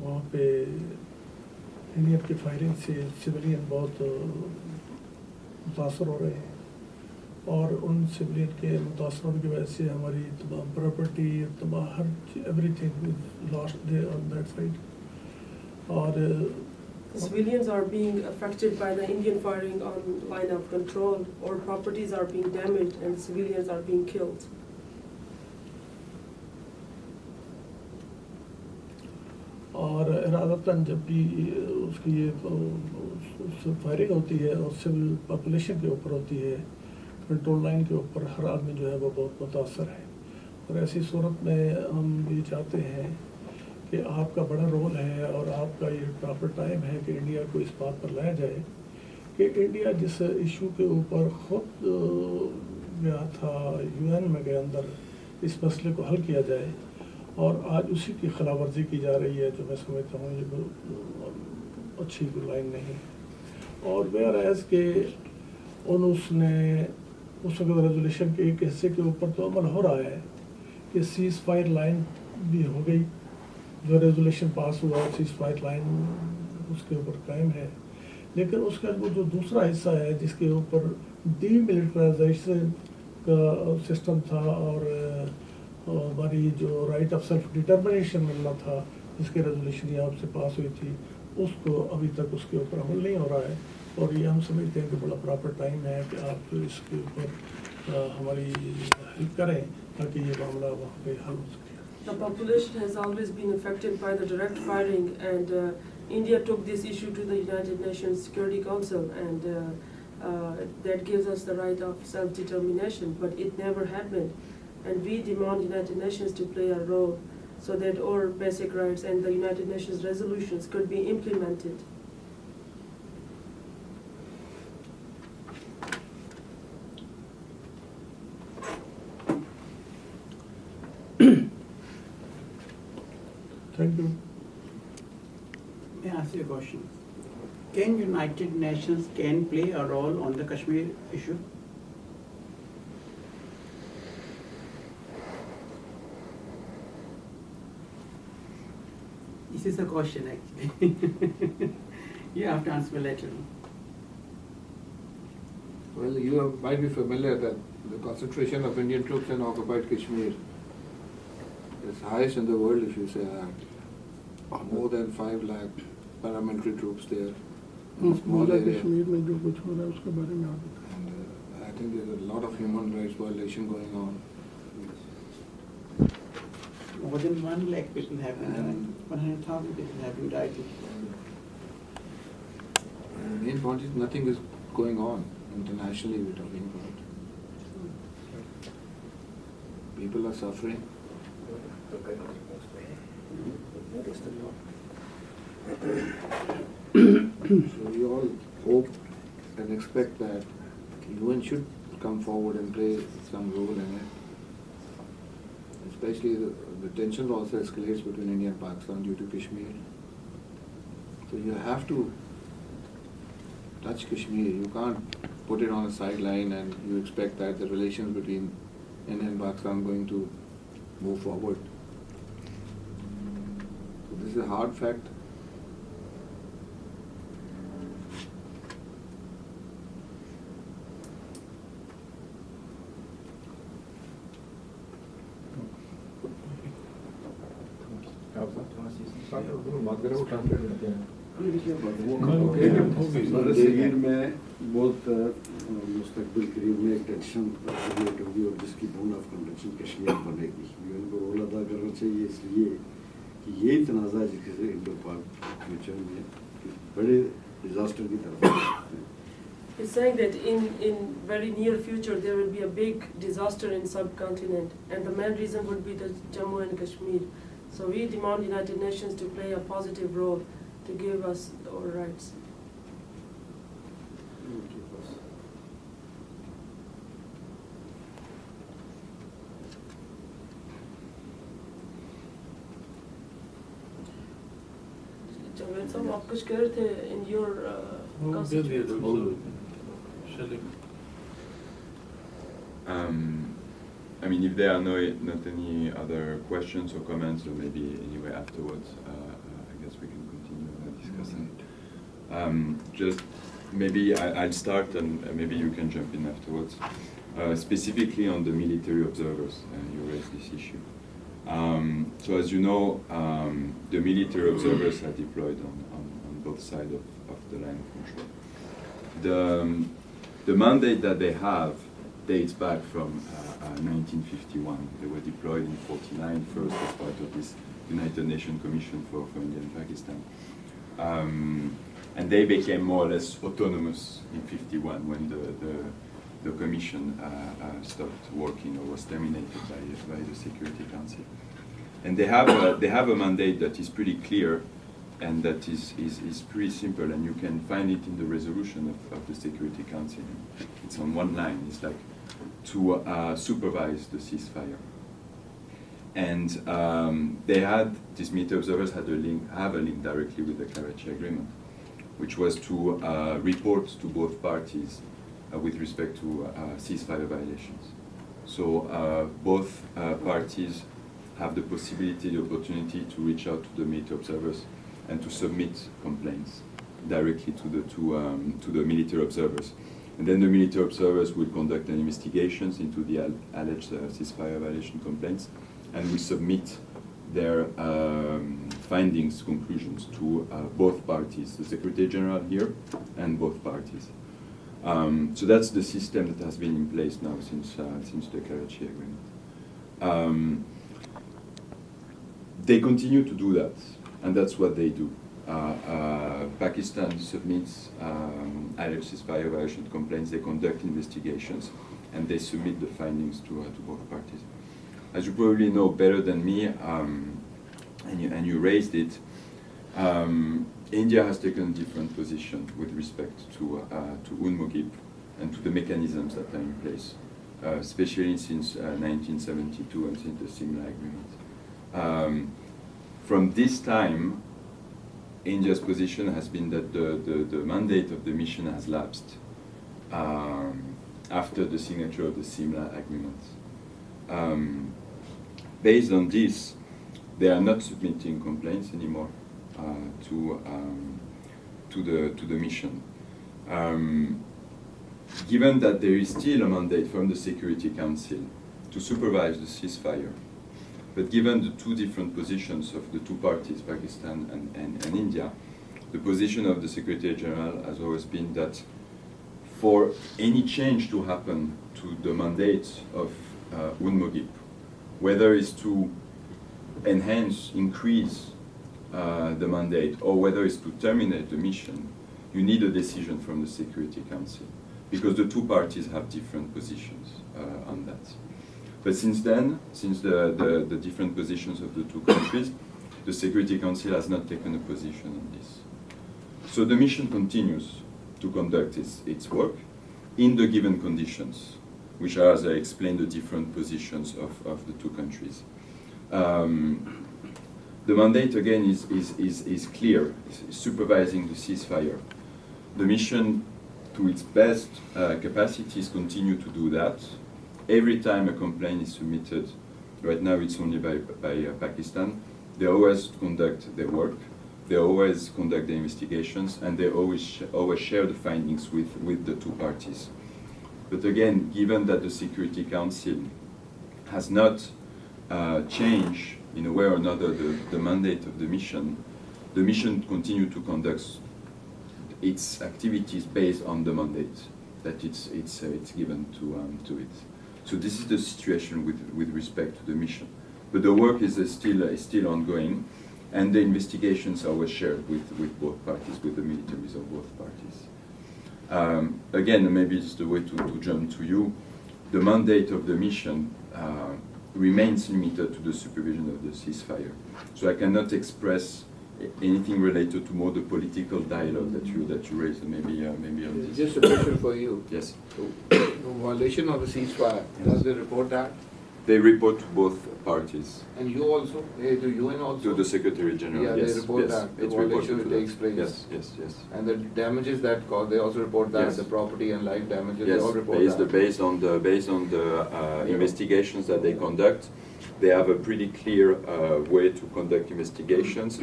वहाँ पे इंडियन की फायरिंग से सिविलियन बहुत मुतासर हो रहे हैं, और उन सिविलियन के मुतासर होने की वजह से हमारी तमाम प्रॉपर्टी, तमाम her everything is lost their on that side. और Civilians are being affected by the Indian firing on line of control, or properties are being damaged and civilians are being killed. और इरादतन जब भी उसकी ये firing होती है और civil population के ऊपर होती है, कंट्रोल लाइन के ऊपर, हर आदमी जो है वो बहुत मुतासर है. और ऐसी सूरत में हम ये चाहते हैं कि आपका बड़ा रोल है और आपका ये प्रॉपर टाइम है कि इंडिया को इस बात पर लाया जाए कि इंडिया जिस इशू के ऊपर ख़ुद गया था UN में के अंदर, इस मसले को हल किया जाए, और आज उसी की खिलाफ वर्जी की जा रही है, जो मैं समझता हूँ ये अच्छी लाइन नहीं. और वेयर एज के उसने उस वक्त रेजोल्यूशन के एक हिस्से के ऊपर तो अमल हो रहा है कि सीज़ फायर लाइन भी हो गई, जो रेजोल्यूशन पास हुआ सीज़ फायर लाइन उसके ऊपर कायम है. लेकिन उसका वो जो दूसरा हिस्सा है जिसके ऊपर डीमिलिटराइजेशन का सिस्टम था, और हमारी जो राइट ऑफ सेल्फ डिटर्मिनेशन मिलना था, जिसके रेजोल्यूशन यहाँ से पास हुई थी, उसको अभी तक उसके ऊपर अमल नहीं हो रहा है. और ये हम समझते हैं कि बड़ा प्रॉपर टाइम है कि आप इसके ऊपर हमारी हेल्प करें ताकि ये मामला वहाँ पे हल हो सके. The population has always been affected by the direct firing, and India took this issue to the United Nations Security Council, and that gives us the right of self-determination, but it never happened. And we demand United Nations to play a role so that our basic rights and the United Nations resolutions could be implemented. Thank you. May I ask you a question? Can United Nations play a role on the Kashmir issue? This is a question actually. You have to answer later. Well, you might be familiar that the concentration of Indian troops in occupied Kashmir is highest in the world, if you say that. More than 5 lakh paramilitary troops there. In a small area. Kashmir में जो कुछ हो रहा है उसके बारे में आप And I think there's a lot of human rights violation going on. More than 1 lakh people have died. 100,000 people have died. And the main point is nothing is going on internationally. We're talking about. People are suffering. So we all hope and expect that UN should come forward and play some role in it. Especially the tension also escalates between India and Pakistan due to Kashmir. So you have to touch Kashmir. You can't put it on a sideline and you expect that the relations between India and Pakistan are going to move forward. So this is a hard fact. Kashmir में बहुत मुस्तकबिल करीब में एक tension create होगी और जिसकी bone of conduction Kashmir बनेगी. यूएन को रोल अदा करना चाहिए इसलिए कि ये तनाज़ा जिससे इंडो पाक फ्यूचर में बड़े डिजास्टर की तरफ जा सकते हैं. It's saying that in very near future there will be a big disaster in subcontinent, and the main reason would be the Jammu and Kashmir. So we demand United Nations to play a positive role to give us our rights. Javed sahab, aap kuch keh rahe the in your constituency? I mean, if there are not any other questions or comments, or maybe anyway afterwards, I guess Just maybe I'll start and maybe you can jump in afterwards. Specifically on the military observers, you raised this issue. So as you know, the military observers are deployed on both sides of the line of control. The mandate that they have dates back from 1951. They were deployed in 49 first as part of this United Nations Commission for India and Pakistan. And they became more or less autonomous in 51 when the commission stopped working or was terminated by the Security Council. And they have a mandate that is pretty clear and that is pretty simple, and you can find it in the resolution of the Security Council. It's on one line. It's like to supervise the ceasefire. And these military observers have a link directly with the Karachi Agreement, which was to report to both parties with respect to ceasefire violations. So both parties have the possibility, the opportunity to reach out to the military observers and to submit complaints directly to the military observers. And then the military observers will conduct an investigations into the alleged ceasefire violation complaints and will submit their findings, conclusions to both parties, the Secretary General here and both parties. So that's the system that has been in place now since the Karachi Agreement. They continue to do that, and that's what they do. Pakistan submits alleged ceasefire violation complaints, they conduct investigations, and they submit the findings to both parties. As you probably know better than me, and you raised it, India has taken a different position with respect to UNMOGIP and to the mechanisms that are in place, especially since 1972 and since the Simla Agreement. From this time, India's position has been that the mandate of the mission has lapsed after the signature of the Simla Agreement. Based on this, they are not submitting complaints anymore to the mission. Given that there is still a mandate from the Security Council to supervise the ceasefire, but given the two different positions of the two parties, Pakistan and India, the position of the Secretary General has always been that for any change to happen to the mandate of UNMOGIP, whether it's to enhance, increase the mandate, or whether it's to terminate the mission, you need a decision from the Security Council, because the two parties have different positions on that. But since then, since the different positions of the two countries, the Security Council has not taken a position on this. So the mission continues to conduct its work in the given conditions, which are, as I explained, the different positions of the two countries. The mandate, again, is clear, is supervising the ceasefire. The mission, to its best capacities, continue to do that. Every time a complaint is submitted, right now it's only by Pakistan, they always conduct their work, they always conduct the investigations, and they always share the findings with the two parties. But again, given that the Security Council has not changed in a way or another the mandate of the mission continues to conduct its activities based on the mandate that it's given to it. So this is the situation with respect to the mission. But the work is still ongoing, and the investigations are always shared with both parties, with the militaries of both parties. Again, maybe it's the way to jump to you. The mandate of the mission remains limited to the supervision of the ceasefire. So I cannot express anything related to more the political dialogue that you raised, maybe on this. Just a question for you. Yes. So, violation of the ceasefire, does they report that? They report to both parties. And you also? To UN also? To the Secretary General, yeah, yes. they report yes, that. The it's violation reported that to takes place. Yes. And the damages that cause, they also report that. Yes. The property and life damages, Yes, they all report that. based on the investigations that they conduct, they have a pretty clear way to conduct investigations.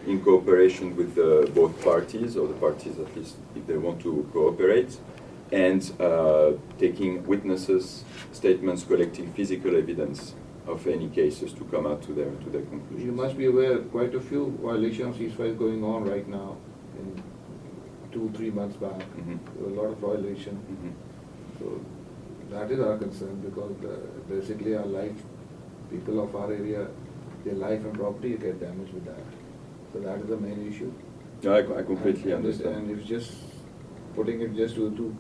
in cooperation with both parties, or the parties at least if they want to cooperate, and taking witnesses' statements, collecting physical evidence of any cases to come out to their conclusions. You must be aware quite a few violations of ceasefire going on right now. In 2-3 months back, there were a lot of violations. So that is our concern, because basically our life, people of our area, their life and property get damaged with that. So that is the main issue. Yeah, I completely understand. And it's just putting it just to the two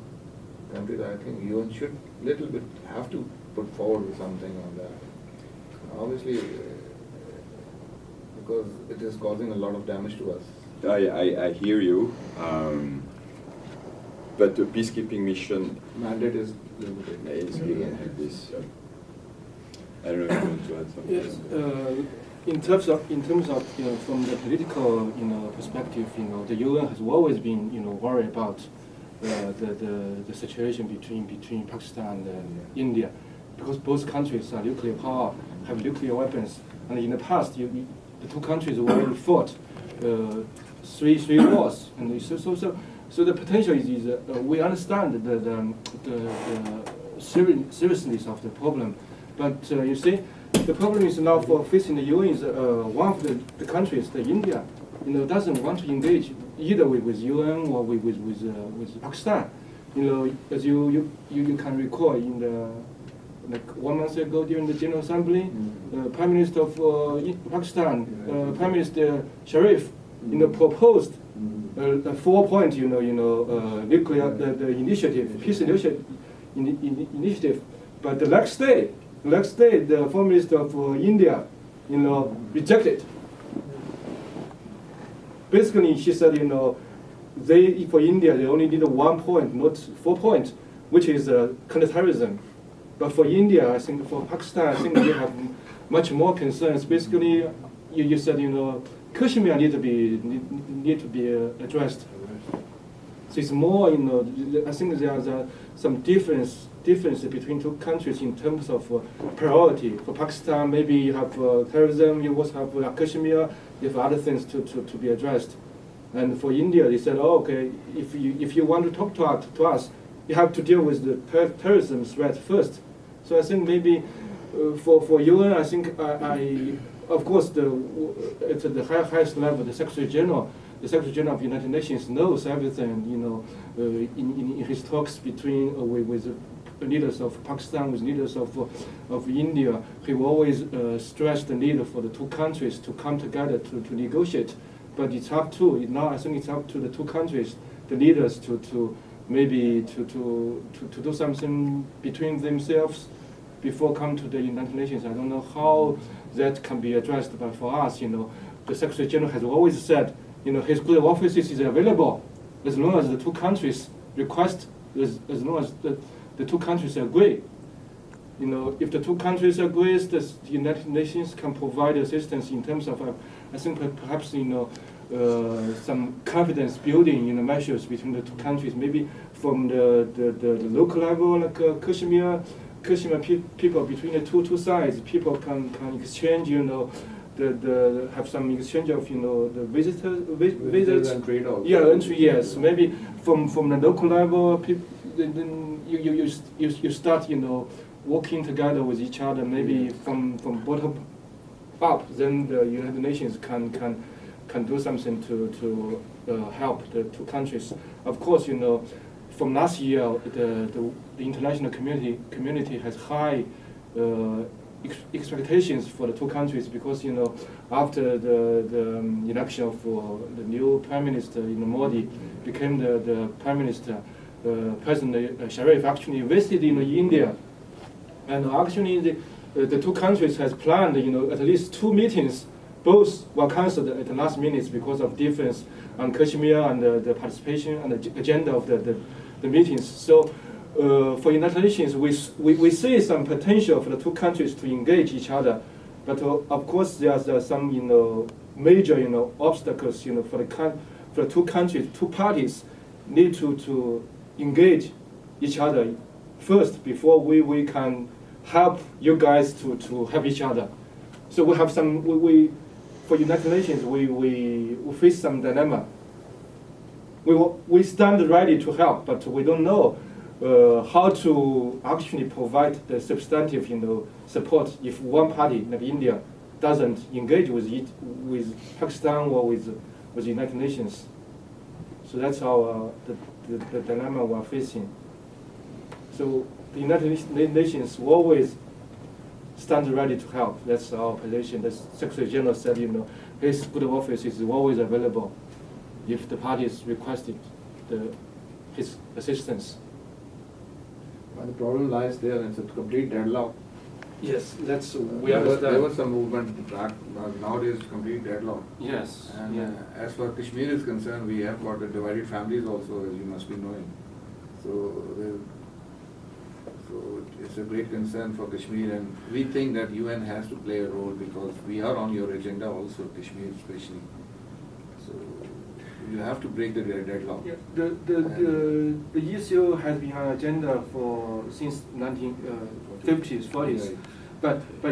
countries. I think UN should little bit have to put forward with something on that. Obviously, because it is causing a lot of damage to us. I hear you, but the peacekeeping mission Mandate is limited. is given like this. I don't know if you want to add something. Yes, in terms of from the political perspective, the UN has always been worried about the situation between Pakistan and India, because both countries are nuclear power, have nuclear weapons, and in the past the two countries already fought three wars, and so the potential is we understand the seriousness of the problem, but you see, the problem is now for facing the UN is one of the countries, India, doesn't want to engage either with UN or with Pakistan. As you can recall, like 1 month ago during the General Assembly, Prime Minister of Pakistan, Prime Minister Sharif, proposed a 4-point, nuclear the initiative, peace initiative, but the next day, the Foreign Minister of India, rejected. Basically, she said, for India, they only need 1 point, not 4 points, which is counterterrorism. But for India, I think for Pakistan, I think they have much more concerns. Basically, you said, Kashmir need to be addressed. So it's more, I think there are some difference between two countries in terms of priority. For Pakistan, maybe you have terrorism, you also have Kashmir, you have other things to be addressed. And for India, they said, oh, okay, if you want to talk to us, you have to deal with the terrorism threat first. So I think maybe for UN, I think of course, at the highest level, the Secretary General of the United Nations knows everything. In his talks with the leaders of Pakistan, with leaders of India, he will always stress the need for the two countries to come together to negotiate. But it's up to now. I think it's up to the two countries, the leaders, to maybe to do something between themselves before come to the United Nations. I don't know how that can be addressed, but for us, the Secretary General has always said, his clear offices is available as long as the two countries request, as long as the two countries agree. If the two countries agree, the United Nations can provide assistance in terms of, I think perhaps some confidence building measures between the two countries, maybe from the local level, like Kashmir people between the two sides, people can exchange, have some exchange of, the visitors and trade also. Yeah, entry, yes. Maybe from the local level, then you start, working together with each other. Maybe from bottom up, then the United Nations can do something to help the two countries. Of course, from last year, the international community has high expectations for the two countries, because after the election of the new Prime Minister Modi became the Prime Minister, President Sharif actually visited India, and actually the two countries has planned at least 2 meetings. Both were cancelled at the last minute because of difference on Kashmir and the participation and the agenda of the meetings. So for United Nations, we see some potential for the two countries to engage each other, but of course there's some major obstacles for the two countries, two parties need to engage each other first before we can help you guys to help each other. So we have some for United Nations, we face some dilemma. We stand ready to help, but we don't know how to actually provide the substantive, support if one party like India doesn't engage with Pakistan or with the United Nations. So that's our the dilemma we're facing. So the United Nations will always stand ready to help. That's our position. The Secretary General said, his good office is always available if the parties requested his assistance. But the problem lies there, and it's a complete deadlock. Yes, that's We understand. there was some movement back, but nowadays it's complete deadlock. Yes. And yeah. as far Kashmir is concerned, we have got the divided families also, as you must be knowing. So it's a great concern for Kashmir, and we think that UN has to play a role because we are on your agenda also, Kashmir especially. So you have to break the deadlock. Yeah, the issue has been on agenda since 1950s, 40s, Right. but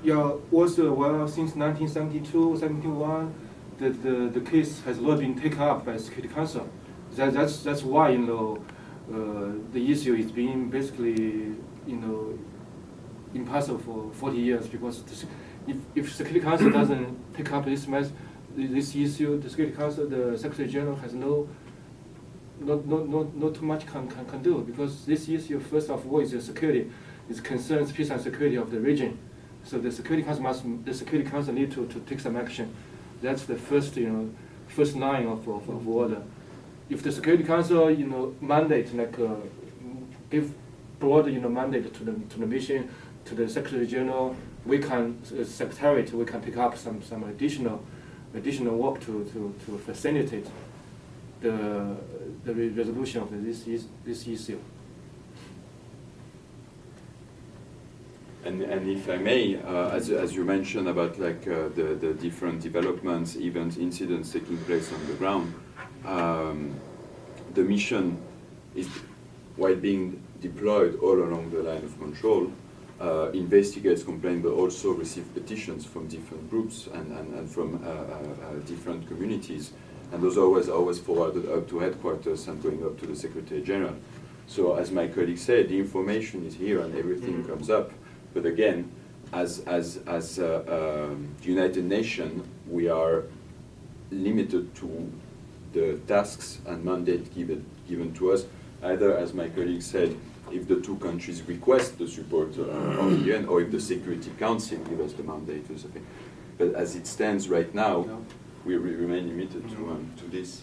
you're also aware since 1972, 71 that the case has not been taken up by Security Council. That's why the issue is being basically impossible for 40 years because if Security Council doesn't take up this issue, the Security Council, the Secretary General has not too much can do because this issue first of all is the security, it concerns peace and security of the region. So the Security Council need to take some action. That's the first first line of order. If the Security Council mandate give broad mandate to the mission, to the Secretary General, we can Secretariat we can pick up some additional work to facilitate the resolution of this issue. And if I may, as you mentioned about the different developments, events, incidents taking place on the ground, the mission is, while being deployed all along the line of control, investigates complaints, but also receive petitions from different groups and from different communities, and those are always forwarded up to headquarters and going up to the Secretary General. So, as my colleague said, the information is here and everything comes up. But again, as United Nations, we are limited to the tasks and mandate given to us, either, as my colleague said, if the two countries request the support of the UN, or if the Security Council gives us the mandate or something. But as it stands right now, we remain limited to this.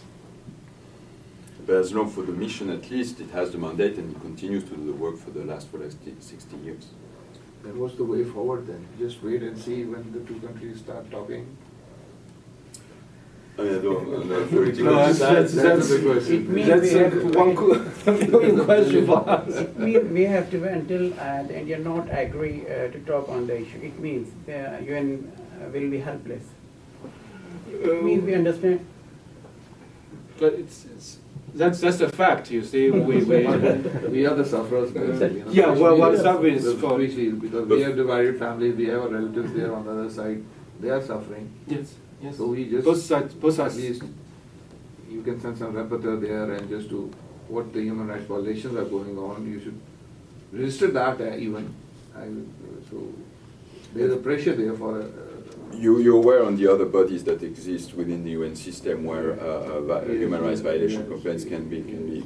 But as long for the mission, at least, it has the mandate and it continues to do the work for the last 60 years. Then what's the way forward then? Just wait and see when the two countries start talking? I mean, I don't know, political that's the question. It means That's we have to, one question for us. we have to wait until the India not agree to talk on the issue. It means the UN will be helpless. It means we understand. But that's a fact. You see, We are the sufferers basically. Yeah, well, what suffering is Especially because we have divided families, we have our relatives there on the other side, they are suffering. yes. So we just, Both sides. at least, you can send some rapporteur there and just to what the human rights violations are going on, you should register that even. So there's a pressure there for. You're aware on the other bodies that exist within the UN system where human rights violation complaints can be